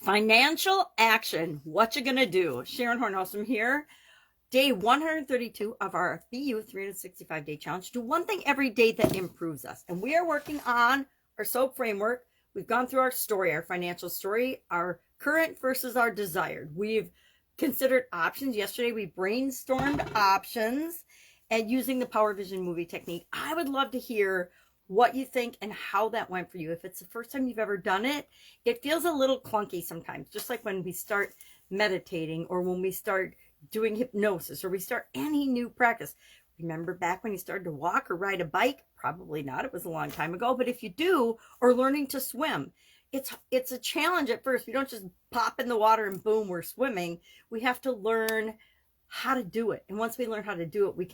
Financial action. What you gonna do? Sharon Horne-Ellstrom here. Day 132 of our BU 365-day challenge. Do one thing every day that improves us. And we are working on our SOAP framework. We've gone through our story, our financial story, our current versus our desired. We've considered options. Yesterday we brainstormed options and using the Power Vision movie technique. I would love to hear what you think and how that went for you. If it's the first time you've ever done it, it feels a little clunky sometimes, just like when we start meditating or when we start doing hypnosis or we start any new practice. Remember back when you started to walk or ride a bike? Probably not. It was a long time ago. But if you do, or learning to swim, it's a challenge at first. We don't just pop in the water and boom, we're swimming. We have to learn how to do it. And once we learn how to do it, we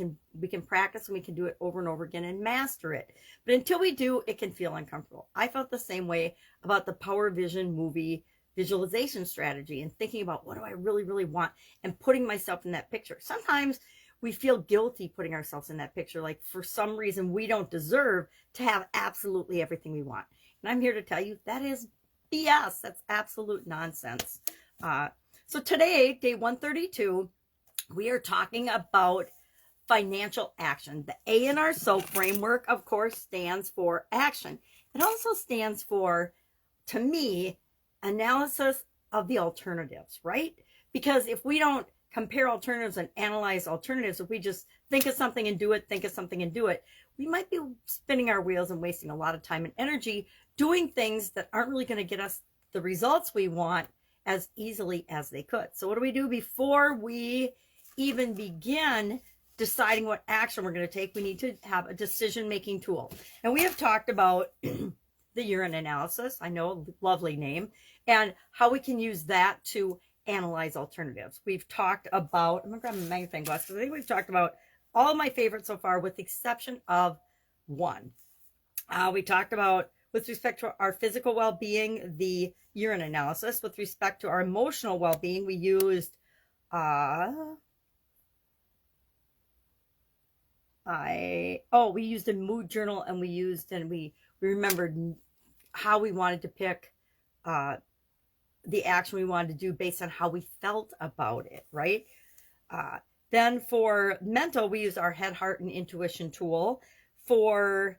can practice and we can do it over and over again and master it. But until we do, it can feel uncomfortable. I felt the same way about the Power Vision movie visualization strategy and thinking about what do I really, really want and putting myself in that picture. Sometimes we feel guilty putting ourselves in that picture, like for some reason we don't deserve to have absolutely everything we want. And I'm here to tell you that is BS. That's absolute nonsense. So today, day 132, we are talking about financial action. The A in our SOAP framework, of course, stands for action. It also stands for, to me, analysis of the alternatives, right? Because if we don't compare alternatives and analyze alternatives, if we just think of something and do it, think of something and do it, we might be spinning our wheels and wasting a lot of time and energy doing things that aren't really going to get us the results we want as easily as they could. So what do we do before we even begin deciding what action we're going to take? We need to have a decision-making tool. And we have talked about the urine analysis. I know, a lovely name, and how we can use that to analyze alternatives. We've talked about, I'm going to grab my magnifying glass because I think we've talked about all of my favorites so far with the exception of one. We talked about, with respect to our physical well-being, the urine analysis. With respect to our emotional well-being, we used we used a mood journal, and we remembered how we wanted to pick the action we wanted to do based on how we felt about it, right? Then for mental, we use our head, heart, and intuition tool. For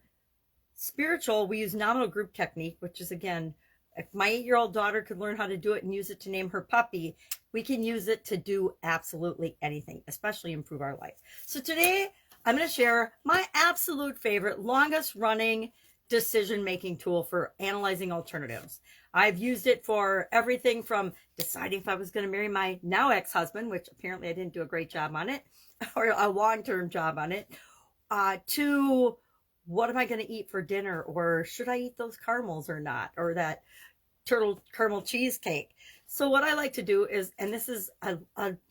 spiritual, we use nominal group technique, which is, again, if my 8-year-old daughter could learn how to do it and use it to name her puppy, we can use it to do absolutely anything, especially improve our life. So today, I'm going to share my absolute favorite, longest running decision-making tool for analyzing alternatives. I've used it for everything from deciding if I was going to marry my now ex-husband, which apparently I didn't do a great job on it, or a long-term job on it, to what am I going to eat for dinner, or should I eat those caramels or not, or that turtle caramel cheesecake. So what I like to do is, and this is,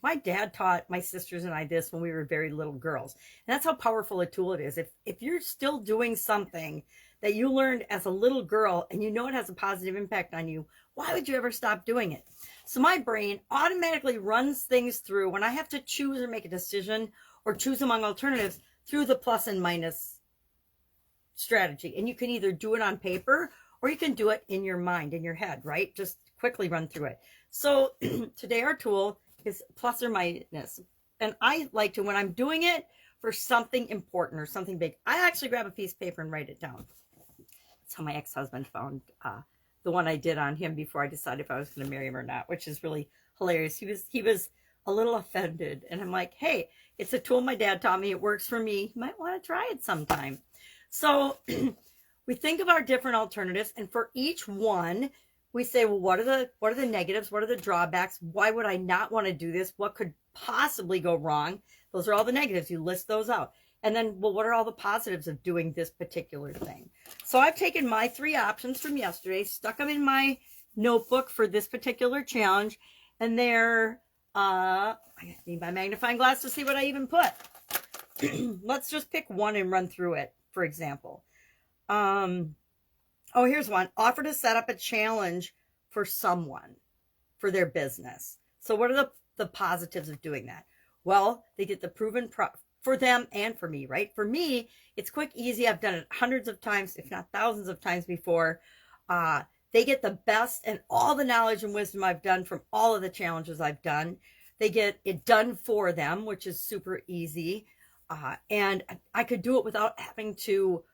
my dad taught my sisters and I this when we were very little girls. And that's how powerful a tool it is. If you're still doing something that you learned as a little girl and you know it has a positive impact on you, why would you ever stop doing it? So my brain automatically runs things through when I have to choose or make a decision or choose among alternatives through the plus and minus strategy. And you can either do it on paper or you can do it in your mind, in your head, right? Just quickly run through it. So today our tool is plus or minus. And I like to, when I'm doing it for something important or something big, I actually grab a piece of paper and write it down. That's how my ex-husband found the one I did on him before I decided if I was going to marry him or not, which is really hilarious. He was a little offended. And I'm like, hey, it's a tool my dad taught me. It works for me. You might want to try it sometime. So we think of our different alternatives, and for each one, we say, well, what are the negatives? What are the drawbacks? Why would I not want to do this? What could possibly go wrong? Those are all the negatives. You list those out. And then, well, what are all the positives of doing this particular thing? So I've taken my 3 options from yesterday, stuck them in my notebook for this particular challenge, and they're, I need my magnifying glass to see what I even put. Let's just pick one and run through it, for example. Here's one. Offer to set up a challenge for someone for their business. So what are the positives of doing that? Well, they get the proven for them and for me, right? For me, it's quick, easy. I've done it hundreds of times, if not thousands of times before. They get the best and all the knowledge and wisdom I've done from all of the challenges I've done. They get it done for them, which is super easy. And I could do it without having to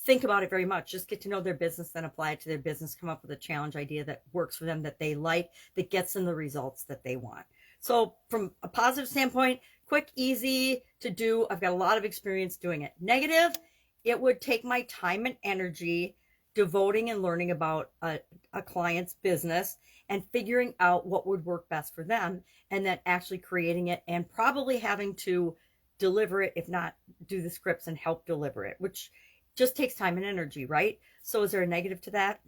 think about it very much. Just get to know their business, then apply it to their business, come up with a challenge idea that works for them, that they like, that gets them the results that they want. So from a positive standpoint, quick, easy to do. I've got a lot of experience doing it. Negative, it would take my time and energy devoting and learning about a client's business and figuring out what would work best for them, and then actually creating it and probably having to deliver it, if not do the scripts and help deliver it, which just takes time and energy, right? So is there a negative to that?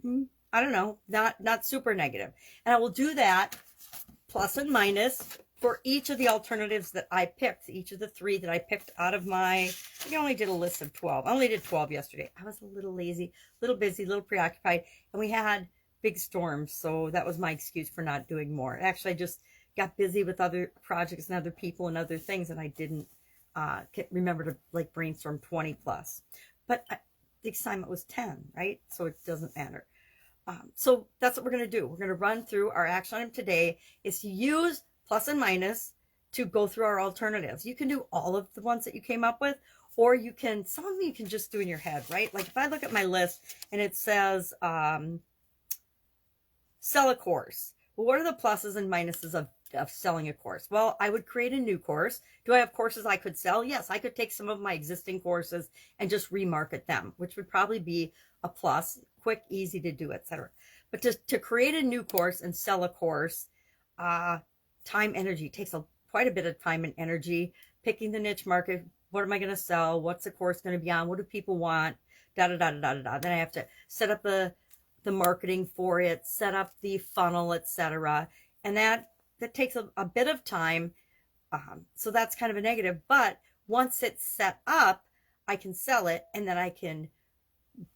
I don't know. Not super negative. And I will do that plus and minus for each of the alternatives that I picked, each of the 3 that I picked out of my, I think I only did a list of 12. I only did 12 yesterday. I was a little lazy, a little busy, a little preoccupied, and we had big storms, so that was my excuse for not doing more. Actually, I just got busy with other projects and other people and other things, and I didn't remember to like brainstorm 20 plus. But the assignment was 10, right? So it doesn't matter. So that's what we're going to do. We're going to run through our action item today is to use plus and minus to go through our alternatives. You can do all of the ones that you came up with, or you can, some of them you can just do in your head, right? Like if I look at my list and it says, sell a course. Well, what are the pluses and minuses of selling a course? Well, I would create a new course. Do I have courses I could sell? Yes, I could take some of my existing courses and just remarket them, which would probably be a plus, quick, easy to do, etc. But to create a new course and sell a course, time, energy, takes quite a bit of time and energy, picking the niche market. What am I going to sell? What's the course going to be on? What do people want? Da, da, da, da, da, da. Then I have to set up the marketing for it, set up the funnel, etc. And that takes a bit of time. So that's kind of a negative. But once it's set up, I can sell it, and then I can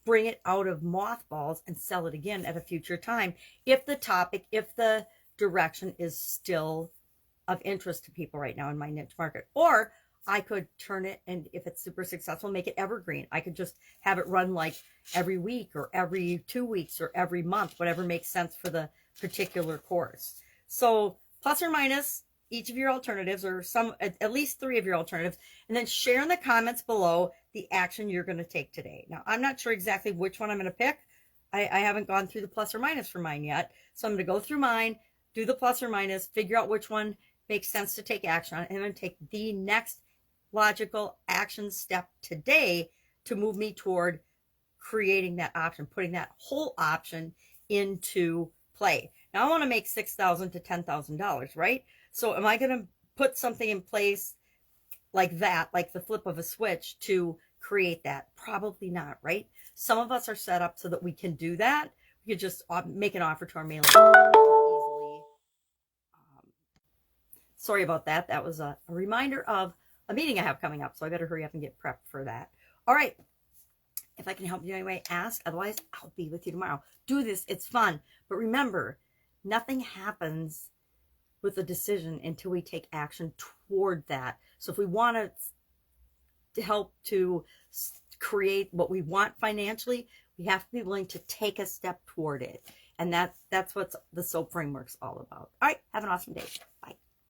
bring it out of mothballs and sell it again at a future time. If the direction is still of interest to people right now in my niche market. Or I could turn it, and if it's super successful, make it evergreen. I could just have it run like every week or every 2 weeks or every month, whatever makes sense for the particular course. So plus or minus each of your alternatives, or at least 3 of your alternatives, and then share in the comments below the action you're going to take today. Now, I'm not sure exactly which one I'm going to pick. I haven't gone through the plus or minus for mine yet. So I'm going to go through mine, do the plus or minus, figure out which one makes sense to take action on, and then take the next logical action step today to move me toward creating that option, putting that whole option into play. Now I want to make $6,000 to $10,000, right? So am I going to put something in place like that, like the flip of a switch to create that? Probably not, right? Some of us are set up so that we can do that. We could just make an offer to our mailing list easily. Sorry about that. That was a reminder of a meeting I have coming up, so I better hurry up and get prepped for that. All right. If I can help you anyway, ask. Otherwise, I'll be with you tomorrow. Do this. It's fun. But remember, nothing happens with a decision until we take action toward that. So if we want to help to create what we want financially, we have to be willing to take a step toward it. And that's what the SOAP framework's all about. All right. Have an awesome day. Bye.